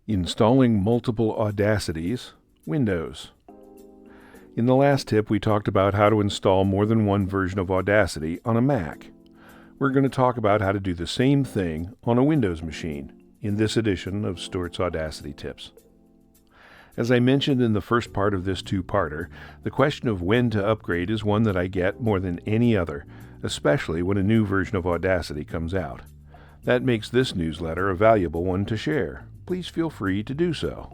Installing multiple Audacities, Windows. In the last tip, we talked about how to install more than one version of Audacity on a Mac. We're going to talk about how to do the same thing on a Windows machine in this edition of Stuart's Audacity Tips. As I mentioned in the first part of this two-parter, the question of when to upgrade is one that I get more than any other, especially when a new version of Audacity comes out. That makes this newsletter a valuable one to share. Please feel free to do so.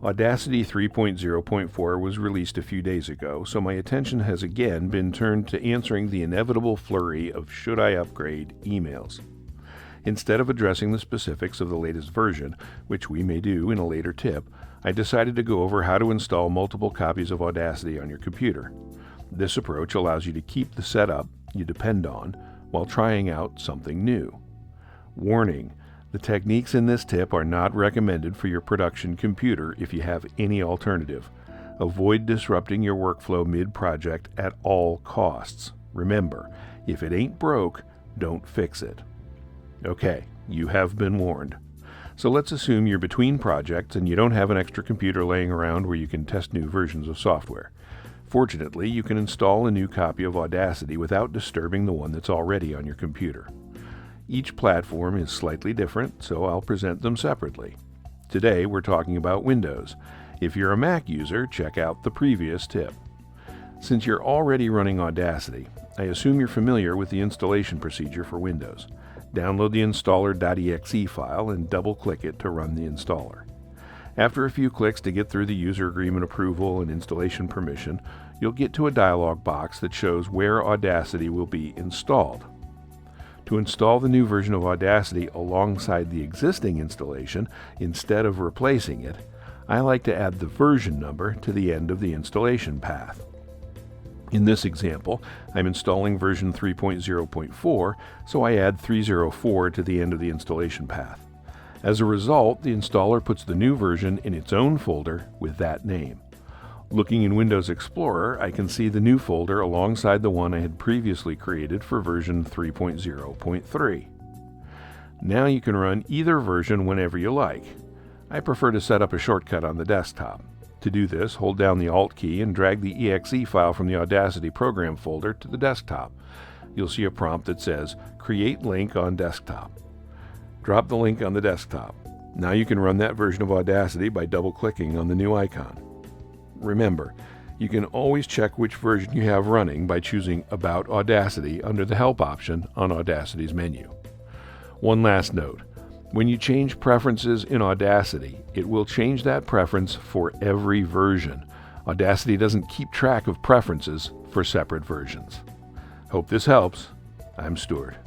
Audacity 3.0.4 was released a few days ago, so my attention has again been turned to answering the inevitable flurry of should I upgrade emails. Instead of addressing the specifics of the latest version, which we may do in a later tip, I decided to go over how to install multiple copies of Audacity on your computer. This approach allows you to keep the setup you depend on while trying out something new. Warning: the techniques in this tip are not recommended for your production computer if you have any alternative. Avoid disrupting your workflow mid-project at all costs. Remember, if it ain't broke, don't fix it. Okay, you have been warned. So let's assume you're between projects and you don't have an extra computer laying around where you can test new versions of software. Fortunately, you can install a new copy of Audacity without disturbing the one that's already on your computer. Each platform is slightly different, so I'll present them separately. Today we're talking about Windows. If you're a Mac user, check out the previous tip. Since you're already running Audacity, I assume you're familiar with the installation procedure for Windows. Download the installer.exe file and double-click it to run the installer. After a few clicks to get through the user agreement approval and installation permission, you'll get to a dialog box that shows where Audacity will be installed. To install the new version of Audacity alongside the existing installation, instead of replacing it, I like to add the version number to the end of the installation path. In this example, I'm installing version 3.0.4, so I add 304 to the end of the installation path. As a result, the installer puts the new version in its own folder with that name. Looking in Windows Explorer, I can see the new folder alongside the one I had previously created for version 3.0.3. Now you can run either version whenever you like. I prefer to set up a shortcut on the desktop. To do this, hold down the Alt key and drag the exe file from the Audacity program folder to the desktop. You'll see a prompt that says, "Create link on desktop." Drop the link on the desktop. Now you can run that version of Audacity by double-clicking on the new icon. Remember, you can always check which version you have running by choosing About Audacity under the Help option on Audacity's menu. One last note. When you change preferences in Audacity, it will change that preference for every version. Audacity doesn't keep track of preferences for separate versions. Hope this helps. I'm Stuart.